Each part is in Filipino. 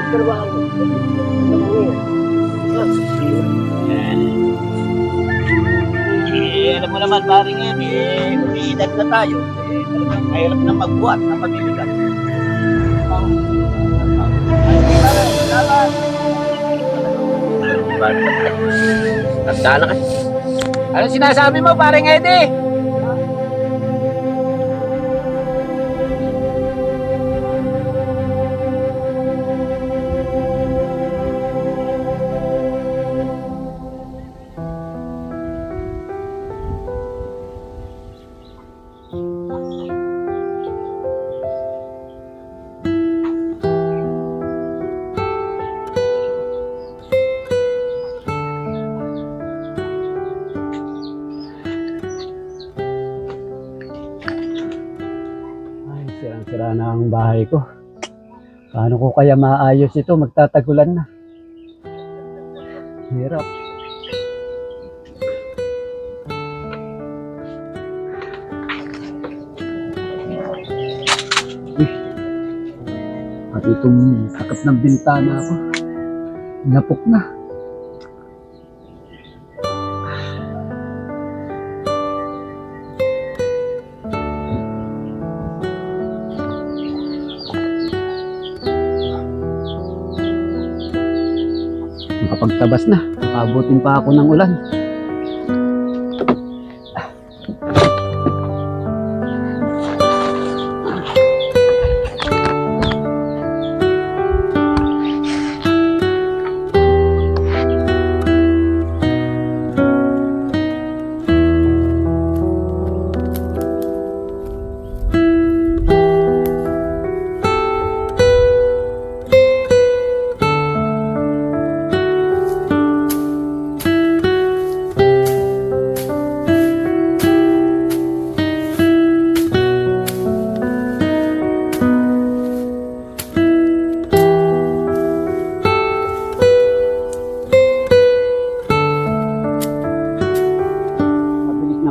trabaho. Alam mo naman, paring yan, umiidad na tayo. Talagang mahirap na magbuhat na pamimigat. Tanda na kasi. Ano sinasabi mo, paring Eddie? Sira na ang bahay ko. Paano ko kaya maayos ito? Magtatagulan na. Hirap. At itong takap ng bintana ko, napok na. Makapagtabas na, makabutin pa ako ng ulan.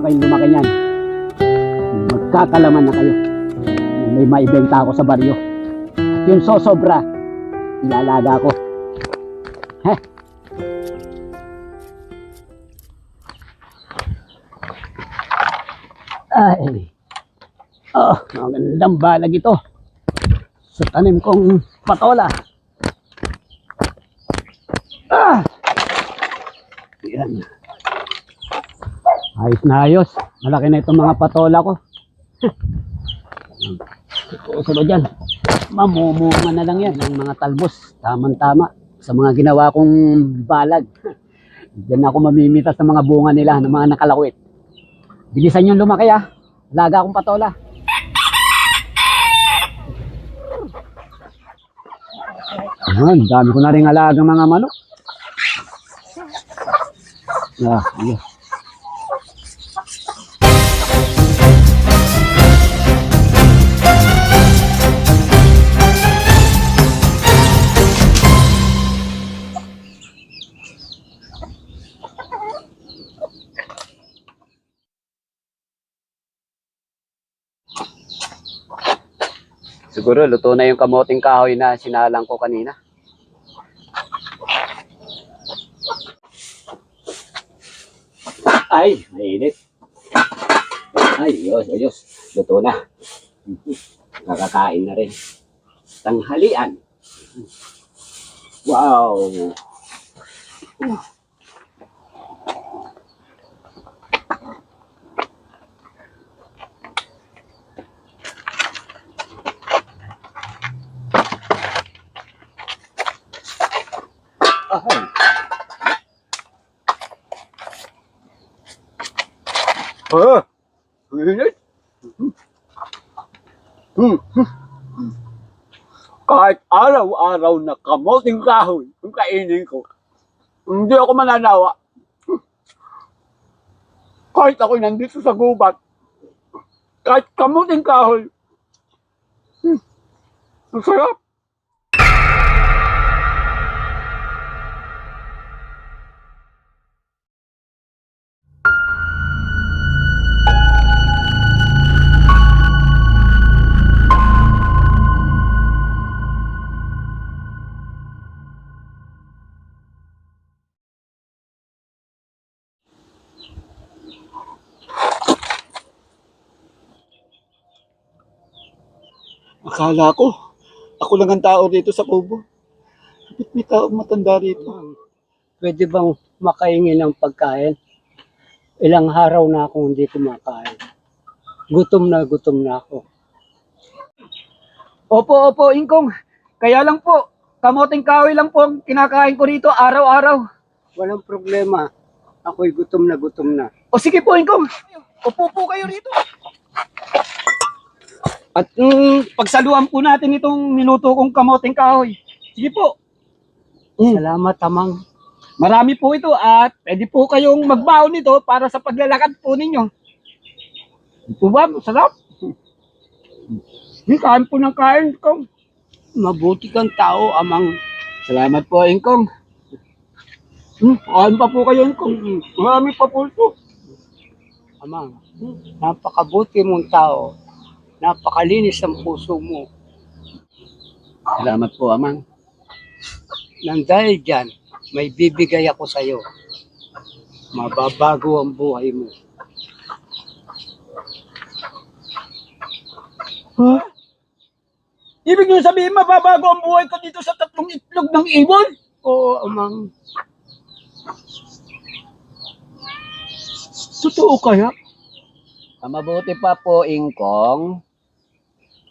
Kayong lumaki niyan, magkakalaman na kayo. May maibenta ako sa baryo at yung sosobra ilalaga ko. Heh. Ay, magandang balag ito sa tanim kong patola. Yan. Ayos na ayos. Malaki na itong mga patola ko. Sunod yan. Mamumunga na lang yan ng mga talbos. Tama-tama sa mga ginawa kong balag. Diyan ako mamimitas ng mga bunga nila, ng mga nakalakwit. Bilisan yung lumaki ah. Alaga akong patola. Dami ko na rin alaga mga manok. Yes. Siguro luto na yung kamoting kahoy na sinalang ko kanina. Ay, mainit. Ay, Diyos. Luto na. Nakakain na rin. Tanghalian. Wow. Init. Kahit araw-araw na kamoting kahoy yung kainin ko, hindi ako mananawa. Kahit ako'y nandito sa gubat, kahit kamuting kahoy, ang sarap. Akala ko, ako lang ang tao dito sa kubo. Bakit may tao matanda rito? Pwede bang makaingin ng pagkain? Ilang araw na akong hindi kumakain. Gutom na ako. Opo, Ingkong. Kaya lang po, kamoting kahoy lang po ang kinakain ko rito araw-araw. Walang problema. Ako'y gutom na. O sige po, Ingkong. Upo po kayo rito. At pagsaluan po natin itong niluto kong kamoting kahoy. Sige po. Salamat, Amang. Marami po ito at pwede po kayong magbaon nito para sa paglalakad po ninyo. Ito ba? Masarap. Kain po ng kain, Ingkong. Mabuti kang tao, Amang. Salamat po, Ingkong. Kain pa po kayo, Ingkong. Marami pa po ito. Amang, napakabuti mong tao. Napakalinis ang puso mo. Salamat po, Amang. Nang dahil dyan, may bibigay ako sa'yo. Mababago ang buhay mo. Ha? Ibig nyo sabihin, mababago ang buhay ko dito sa 3 itlog ng ibon? Oo, Amang. Totoo kaya? Mabuti pa po, Ingkong.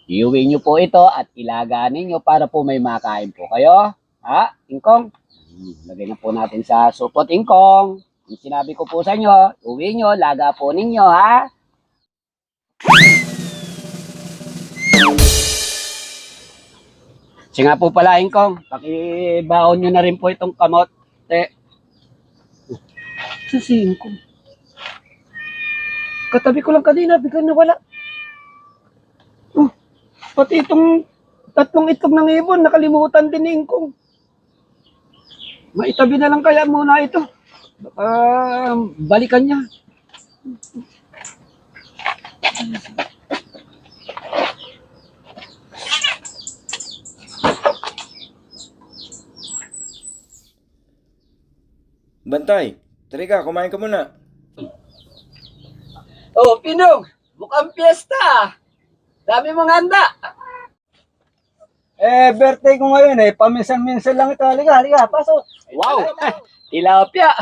Iuwi niyo po ito at ilaganin niyo para po may makain po kayo. Ha, Ingkong? Lagay na po natin sa supot, Ingkong. Yung sinabi ko po sa inyo, uwi niyo, laga po ninyo, ha? Sige nga po pala, Ingkong. Pakibaon niyo na rin po itong kamote. Sa Ingkong. Katabi ko lang kanina, biglang nawala. Pati itong 3 itlog ng ibon, nakalimutan din ni Ingkong. Maitabi na lang kaya muna ito. Baka balikan niya. Bantay, teka, kumain ka muna. Oh, Pinong, mukhang piyesta. Dami mga handa. Birthday ko ngayon paminsan-minsan lang ito. Halika, pasok. Wow, tilapia.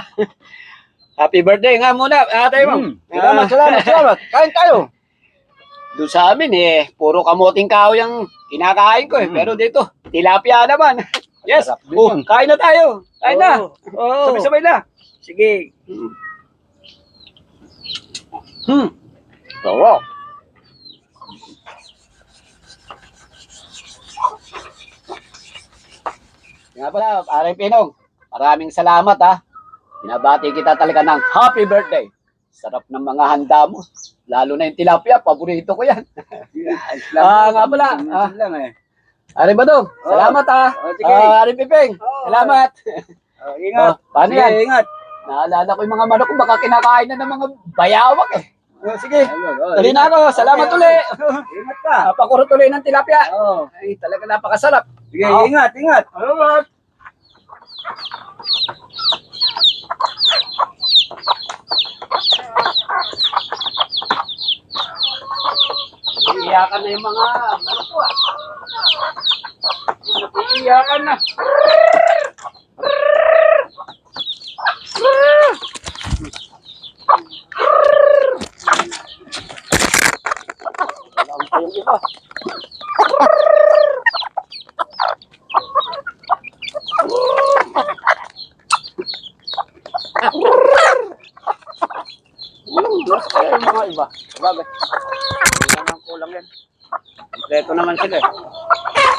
Happy birthday nga muna, ate mo. Salamat. Kain tayo. Doon sa amin puro kamoting kahoy ang kinakain ko Pero dito, tilapia naman. Yes. Sarap din Oh, yun. kain na tayo. Kain na. Oo. Sabay-sabay na. Sige. Oo. Nga pala, Aring Pinong, maraming salamat ha. Binabati kita talaga ng happy birthday. Sarap ng mga handa mo. Lalo na yung tilapia, paborito ko yan. Nga pala. Aring Badong, salamat ha. sige. Aring Piping, salamat. Ingat. Paano yan? Ingat. Naalala ko yung mga manok ko, baka kinakain na ng mga bayawak Sige. Oh, Tuloy na ako. Salamat uli. Ingat ka. Napakurot ulit ng tilapia. Oo. Ay, talaga napakasarap. Sige, Oo. ingat. Salamat. Iiyakan na yung mga manok ko Iiyakan na. Alam ko yung iba. Kaya yung mga iba. Bagay. Hindi naman kulang yan. Kompleto naman sila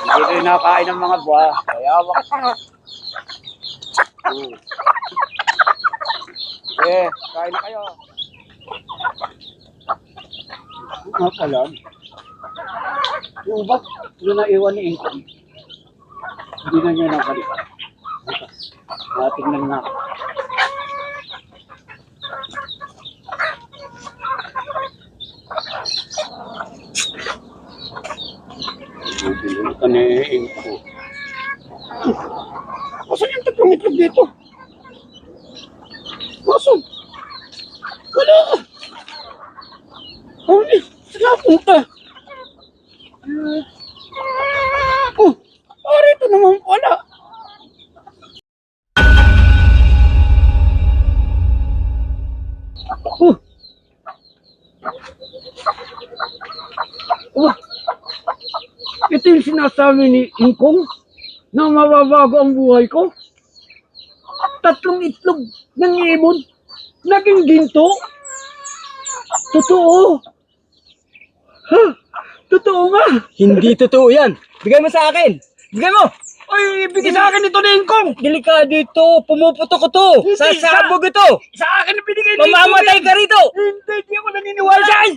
Hindi rin nakakain ng mga buha. Kaya wak. Eh, kain na kayo. Nga pala. Yung ba't yung naiwan ni Ingkong? Hindi na niya nabalik. Tingnan na. Bibili ka ni Ingkong. Asan yung 3 itlog dito? Asan? Wala. Ay, saan napunta? sinasabi ni Ingkong na mababago ang buhay ko? At 3 itlog ng ibon naging ginto? Totoo? Ha? Totoo nga? Hindi totoo yan. Bigay mo sa akin. Bigay mo. Ay, ibigay sa akin ito ni Ingkong! Delikado ito. Pumuputok ko to. Hindi, Sasabog ito. Sa akin ang binigay ni Mamamatay ka rito. Hindi ako naniniwala sa'yo!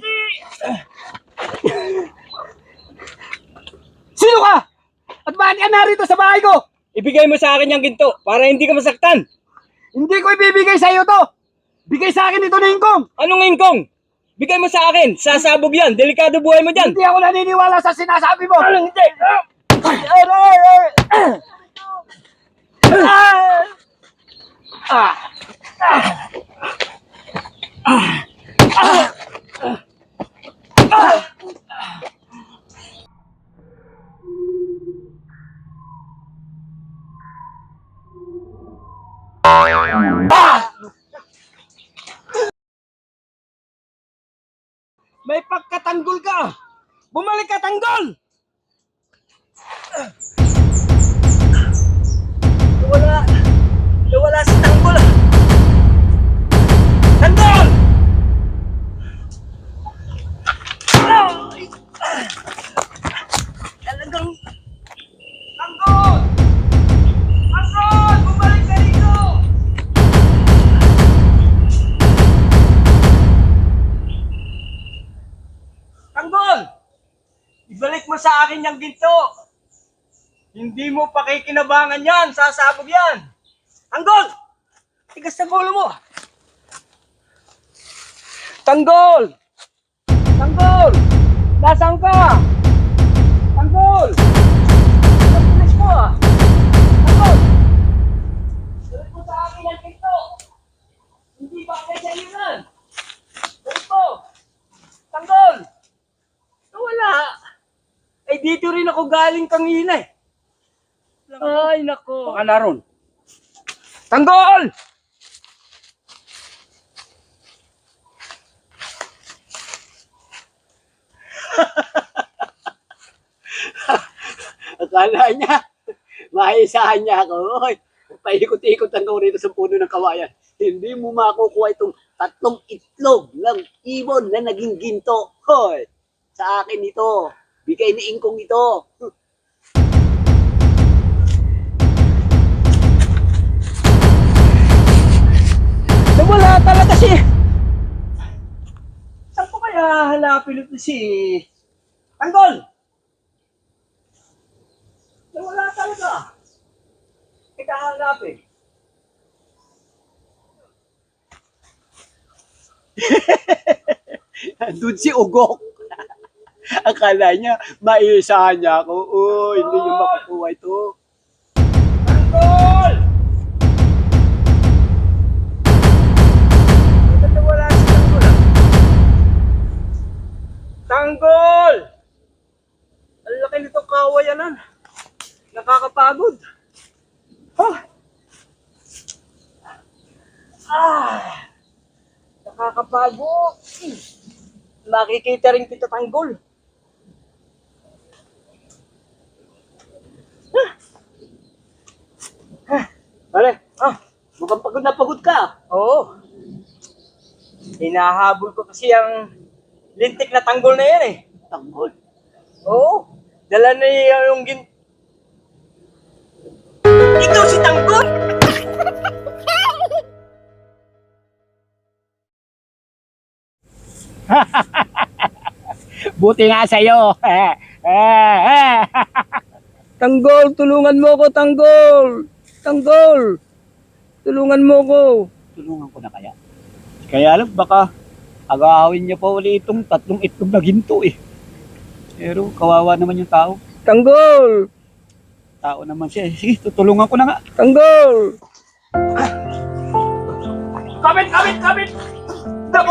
Sino ka? At bakit ka narito sa bahay ko? Ibigay mo sa akin yung ginto para hindi ka masaktan. Hindi ko ibibigay sa iyo to. Bigay sa akin ito ni Ingkong. Anong ingkong? Bigay mo sa akin. Sasabog yan. Delikado buhay mo dyan. Hindi ako naniniwala sa sinasabi mo. Anong hindi? May pagkatanggol ka. Bumalik ka, tanggol. Nawala si tanggol. Tanggol! Talagang tanggol! Tanggol! Bumalik ka rito! Tanggol! Ibalik mo sa akin yung ginto! Hindi mo pakikinabangan yan! Sasabog yan! Tanggol! Tigas ng ulo mo! Tanggol! Tanggol! Nasaan ka? Tanggol! Ang bilis mo ah! Tanggol! Ibalik mo sa akin yung ginto! Hindi ba kayo sa iyo yan? Ibalik mo! Tanggol! Wala. Ay, dito rin ako galing kanina eh. Ay, nako. Baka naroon. Tanggol! Akala niya, maisahan niya ako. Oy, paikot-ikot hanggang rito sa puno ng kawayan. Hindi mo makukuha itong 3 itlog ng ibon na naging ginto. Hoy, sa akin ito. Bigay ni Ingkong ito. Nawala talaga si... Saan ko kaya hanapin ito si... Tanggol! Nawala talaga. Teka hanapin. Doon si Ugok. Akala niya, maisahan niya ako. Oh, hindi niya makukuha ito. Tanggol! Bakit nawala si Tanggol ah? Tanggol! Ang laki nitong kawayanan. Nakakapagod. Nakakapagod. Makikita rin kita, Tanggol. Pare, mukhang pagod na pagod ka. Oo. Hinahabol ko kasi ang lintik na tanggol na yan eh. Tanggol. Oo. Dala na yung Ikaw si Tanggol? Buti nga sa'yo. Tanggol, tulungan mo ko, Tanggol. Tanggol, tulungan mo ko. Tulungan ko na kaya. Kaya lang, baka agawin niya pa uli itong 3 itlog na ginto eh. Pero kawawa naman yung tao. Tanggol, Tao naman siya eh. Sige, tutulungan ko na nga. Tanggol. Kabit! Dako,